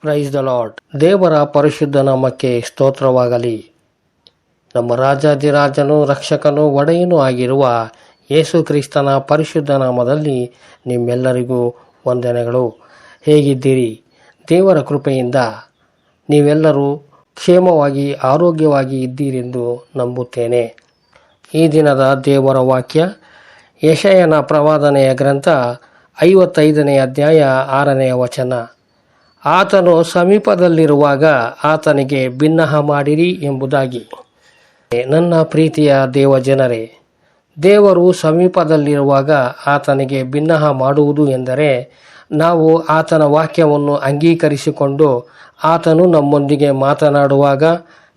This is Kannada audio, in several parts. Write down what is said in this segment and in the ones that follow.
Praise the lord. ದೇವರ ಪರಿಶುದ್ಧ ನಾಮಕ್ಕೆ ಸ್ತೋತ್ರವಾಗಲಿ. ನಮ್ಮ ರಾಜಾಧಿರಾಜನು, ರಕ್ಷಕನು, ಒಡೆಯನೂ ಆಗಿರುವ ಯೇಸು ಕ್ರಿಸ್ತನ ಪರಿಶುದ್ಧ ನಾಮದಲ್ಲಿ ನಿಮ್ಮೆಲ್ಲರಿಗೂ ವಂದನೆಗಳು. ಹೇಗಿದ್ದೀರಿ? ದೇವರ ಕೃಪೆಯಿಂದ ನೀವೆಲ್ಲರೂ ಕ್ಷೇಮವಾಗಿ ಆರೋಗ್ಯವಾಗಿ ಇದ್ದೀರೆಂದು ನಂಬುತ್ತೇನೆ. ಈ ದಿನದ ದೇವರ ವಾಕ್ಯ ಯೆಶಾಯನ ಪ್ರವಾದನೆಯ ಗ್ರಂಥ 55ನೇ ಅಧ್ಯಾಯ 6ನೇ ವಚನ. ಆತನು ಸಮೀಪದಲ್ಲಿರುವಾಗ ಆತನಿಗೆ ಬಿನ್ನಹ ಮಾಡಿರಿ ಎಂಬುದಾಗಿ. ನನ್ನ ಪ್ರೀತಿಯ ದೇವಜನರೇ, ದೇವರು ಸಮೀಪದಲ್ಲಿರುವಾಗ ಆತನಿಗೆ ಬಿನ್ನಹ ಮಾಡುವುದು ಎಂದರೆ ನಾವು ಆತನ ವಾಕ್ಯವನ್ನು ಅಂಗೀಕರಿಸಿಕೊಂಡು ಆತನು ನಮ್ಮೊಂದಿಗೆ ಮಾತನಾಡುವಾಗ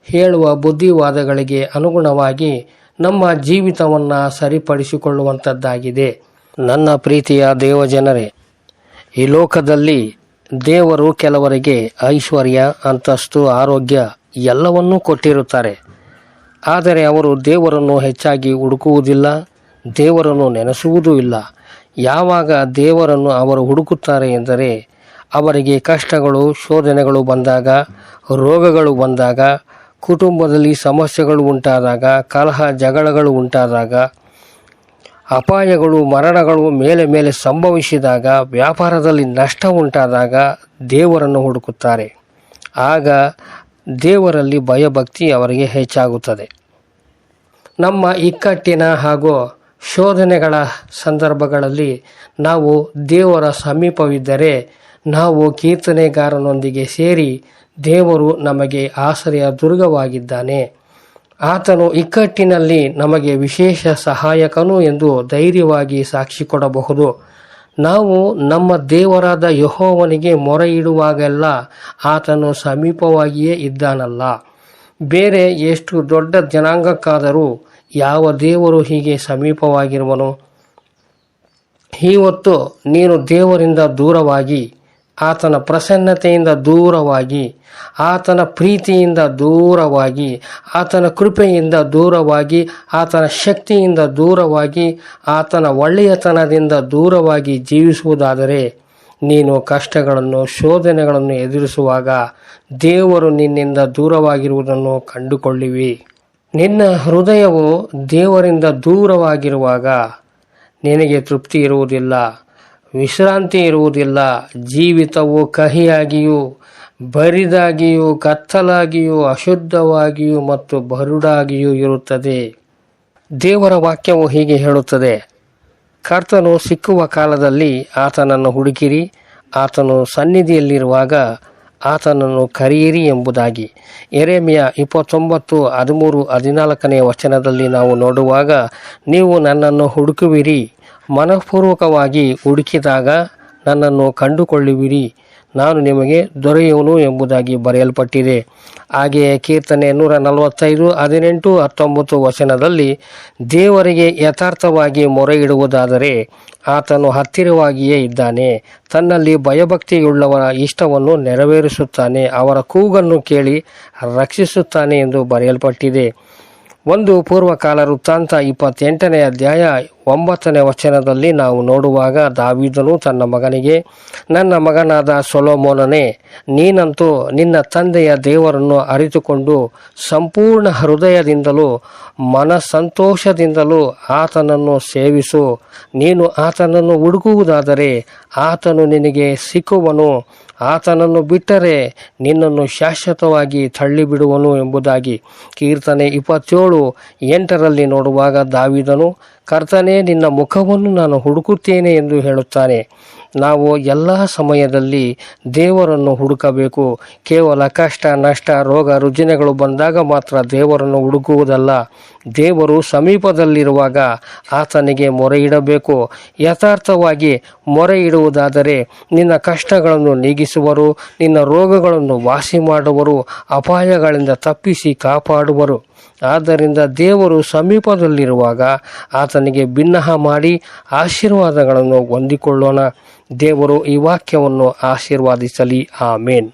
ಹೇಳುವ ಬುದ್ಧಿವಾದಗಳಿಗೆ ಅನುಗುಣವಾಗಿ ನಮ್ಮ ಜೀವಿತವನ್ನು ಸರಿಪಡಿಸಿಕೊಳ್ಳುವಂಥದ್ದಾಗಿದೆ. ನನ್ನ ಪ್ರೀತಿಯ ದೇವಜನರೇ, ಈ ಲೋಕದಲ್ಲಿ ದೇವರು ಕೆಲವರಿಗೆ ಐಶ್ವರ್ಯ, ಅಂತಸ್ತು, ಆರೋಗ್ಯ ಎಲ್ಲವನ್ನೂ ಕೊಟ್ಟಿರುತ್ತಾರೆ. ಆದರೆ ಅವರು ದೇವರನ್ನು ಹೆಚ್ಚಾಗಿ ಹುಡುಕುವುದಿಲ್ಲ, ದೇವರನ್ನು ನೆನೆಸುವುದೂ ಇಲ್ಲ. ಯಾವಾಗ ದೇವರನ್ನು ಅವರು ಹುಡುಕುತ್ತಾರೆ ಎಂದರೆ ಅವರಿಗೆ ಕಷ್ಟಗಳು, ಶೋಧನೆಗಳು ಬಂದಾಗ, ರೋಗಗಳು ಬಂದಾಗ, ಕುಟುಂಬದಲ್ಲಿ ಸಮಸ್ಯೆಗಳು ಉಂಟಾದಾಗ, ಕಲಹ ಜಗಳಗಳು ಉಂಟಾದಾಗ, ಅಪಾಯಗಳು, ಮರಣಗಳು ಮೇಲೆ ಮೇಲೆ ಸಂಭವಿಸಿದಾಗ, ವ್ಯಾಪಾರದಲ್ಲಿ ನಷ್ಟ ಉಂಟಾದಾಗ ದೇವರನ್ನು ಹುಡುಕುತ್ತಾರೆ. ಆಗ ದೇವರಲ್ಲಿ ಭಯಭಕ್ತಿ ಅವರಿಗೆ ಹೆಚ್ಚಾಗುತ್ತದೆ. ನಮ್ಮ ಇಕ್ಕಟ್ಟಿನ ಹಾಗೂ ಶೋಧನೆಗಳ ಸಂದರ್ಭಗಳಲ್ಲಿ ನಾವು ದೇವರ ಸಮೀಪವಿದ್ದರೆ ನಾವು ಕೀರ್ತನೆಗಾರನೊಂದಿಗೆ ಸೇರಿ ದೇವರು ನಮಗೆ ಆಶ್ರಯ ದುರ್ಗವಾಗಿದ್ದಾನೆ, ಆತನು ಇಕ್ಕಟ್ಟಿನಲ್ಲಿ ನಮಗೆ ವಿಶೇಷ ಸಹಾಯಕನು ಎಂದು ಧೈರ್ಯವಾಗಿ ಸಾಕ್ಷಿ ಕೊಡಬಹುದು. ನಾವು ನಮ್ಮ ದೇವರಾದ ಯೆಹೋವನಿಗೆ ಮೊರೆ ಇಡುವಾಗೆಲ್ಲ ಆತನು ಸಮೀಪವಾಗಿಯೇ ಇದ್ದಾನಲ್ಲ. ಬೇರೆ ಎಷ್ಟು ದೊಡ್ಡ ಜನಾಂಗಕ್ಕಾದರೂ ಯಾವ ದೇವರು ಹೀಗೆ ಸಮೀಪವಾಗಿರುವನು? ಇವತ್ತು ನೀನು ದೇವರಿಂದ ದೂರವಾಗಿ, ಆತನ ಪ್ರಸನ್ನತೆಯಿಂದ ದೂರವಾಗಿ, ಆತನ ಪ್ರೀತಿಯಿಂದ ದೂರವಾಗಿ, ಆತನ ಕೃಪೆಯಿಂದ ದೂರವಾಗಿ, ಆತನ ಶಕ್ತಿಯಿಂದ ದೂರವಾಗಿ, ಆತನ ಒಳ್ಳೆಯತನದಿಂದ ದೂರವಾಗಿ ಜೀವಿಸುವುದಾದರೆ ನೀನು ಕಷ್ಟಗಳನ್ನು, ಶೋಧನೆಗಳನ್ನು ಎದುರಿಸುವಾಗ ದೇವರು ನಿನ್ನಿಂದ ದೂರವಾಗಿರುವುದನ್ನು ಕಂಡುಕೊಳ್ಳುವಿ. ನಿನ್ನ ಹೃದಯವು ದೇವರಿಂದ ದೂರವಾಗಿರುವಾಗ ನಿನಗೆ ತೃಪ್ತಿ ಇರುವುದಿಲ್ಲ, ವಿಶ್ರಾಂತಿ ಇರುವುದಿಲ್ಲ. ಜೀವಿತವು ಕಹಿಯಾಗಿಯೂ, ಬರಿದಾಗಿಯೂ, ಕತ್ತಲಾಗಿಯೂ, ಅಶುದ್ಧವಾಗಿಯೂ ಮತ್ತು ಬರುಡಾಗಿಯೂ ಇರುತ್ತದೆ. ದೇವರ ವಾಕ್ಯವು ಹೀಗೆ ಹೇಳುತ್ತದೆ: ಕರ್ತನು ಸಿಕ್ಕುವ ಕಾಲದಲ್ಲಿ ಆತನನ್ನು ಹುಡುಕಿರಿ, ಆತನು ಸನ್ನಿಧಿಯಲ್ಲಿರುವಾಗ ಆತನನ್ನು ಕರೆಯಿರಿ ಎಂಬುದಾಗಿ. ಯೆರೆಮೀಯ 29:13-14 ವಚನದಲ್ಲಿ ನಾವು ನೋಡುವಾಗ, ನೀವು ನನ್ನನ್ನು ಹುಡುಕುವಿರಿ, ಮನಃಪೂರ್ವಕವಾಗಿ ಹುಡುಕಿದಾಗ ನನ್ನನ್ನು ಕಂಡುಕೊಳ್ಳುವಿರಿ, ನಾನು ನಿಮಗೆ ದೊರೆಯುವನು ಎಂಬುದಾಗಿ ಬರೆಯಲ್ಪಟ್ಟಿದೆ. ಹಾಗೆಯೇ ಕೀರ್ತನೆ 145:18-19 ವಚನದಲ್ಲಿ ದೇವರಿಗೆ ಯಥಾರ್ಥವಾಗಿ ಮೊರೆ ಇಡುವುದಾದರೆ ಆತನು ಹತ್ತಿರವಾಗಿಯೇ ಇದ್ದಾನೆ, ತನ್ನಲ್ಲಿ ಭಯಭಕ್ತಿಯುಳ್ಳವರ ಇಷ್ಟವನ್ನು ನೆರವೇರಿಸುತ್ತಾನೆ, ಅವರ ಕೂಗನ್ನು ಕೇಳಿ ರಕ್ಷಿಸುತ್ತಾನೆ ಎಂದು ಬರೆಯಲ್ಪಟ್ಟಿದೆ. ಒಂದು ಪೂರ್ವಕಾಲ ವೃತ್ತಾಂತ 28ನೇ ಅಧ್ಯಾಯ 9ನೇ ವಚನದಲ್ಲಿ ನಾವು ನೋಡುವಾಗ ದಾವೀದನು ತನ್ನ ಮಗನಿಗೆ, ನನ್ನ ಮಗನಾದ ಸೊಲೊಮೋನನೇ, ನೀನಂತೂ ನಿನ್ನ ತಂದೆಯ ದೇವರನ್ನು ಅರಿತುಕೊಂಡು ಸಂಪೂರ್ಣ ಹೃದಯದಿಂದಲೂ ಮನಸ್ಸಂತೋಷದಿಂದಲೂ ಆತನನ್ನು ಸೇವಿಸು. ನೀನು ಆತನನ್ನು ಹುಡುಕುವುದಾದರೆ ಆತನು ನಿನಗೆ ಸಿಕ್ಕುವನು, ಆತನನ್ನು ಬಿಟ್ಟರೆ ನಿನ್ನನ್ನು ಶಾಶ್ವತವಾಗಿ ತಳ್ಳಿಬಿಡುವನು ಎಂಬುದಾಗಿ. ಕೀರ್ತನೆ 27:8ರಲ್ಲಿ ನೋಡುವಾಗ ದಾವೀದನು, ಕರ್ತನೇ, ನಿನ್ನ ಮುಖವನ್ನು ನಾನು ಹುಡುಕುತ್ತೇನೆ ಎಂದು ಹೇಳುತ್ತಾನೆ. ನಾವು ಎಲ್ಲ ಸಮಯದಲ್ಲಿ ದೇವರನ್ನು ಹುಡುಕಬೇಕು. ಕೇವಲ ಕಷ್ಟ, ನಷ್ಟ, ರೋಗ ರುಜಿನಗಳು ಬಂದಾಗ ಮಾತ್ರ ದೇವರನ್ನು ಹುಡುಕುವುದಲ್ಲ. ದೇವರು ಸಮೀಪದಲ್ಲಿರುವಾಗ ಆತನಿಗೆ ಮೊರೆ ಇಡಬೇಕು. ಯಥಾರ್ಥವಾಗಿ ಮೊರೆ ಇಡುವುದಾದರೆ ನಿನ್ನ ಕಷ್ಟಗಳನ್ನು ನೀಗಿಸುವರು, ನಿನ್ನ ರೋಗಗಳನ್ನು ವಾಸಿ ಮಾಡುವರು, ಅಪಾಯಗಳಿಂದ ತಪ್ಪಿಸಿ ಕಾಪಾಡುವರು. ಆದ್ದರಿಂದ ದೇವರು ಸಮೀಪದಲ್ಲಿರುವಾಗ ಆತನಿಗೆ ಬಿನ್ನಹ ಮಾಡಿ ಆಶೀರ್ವಾದಗಳನ್ನು ಹೊಂದಿಕೊಳ್ಳೋಣ. ದೇವರು ಈ ವಾಕ್ಯವನ್ನು ಆಶೀರ್ವಾದಿಸಲಿ. ಆಮೇನ್.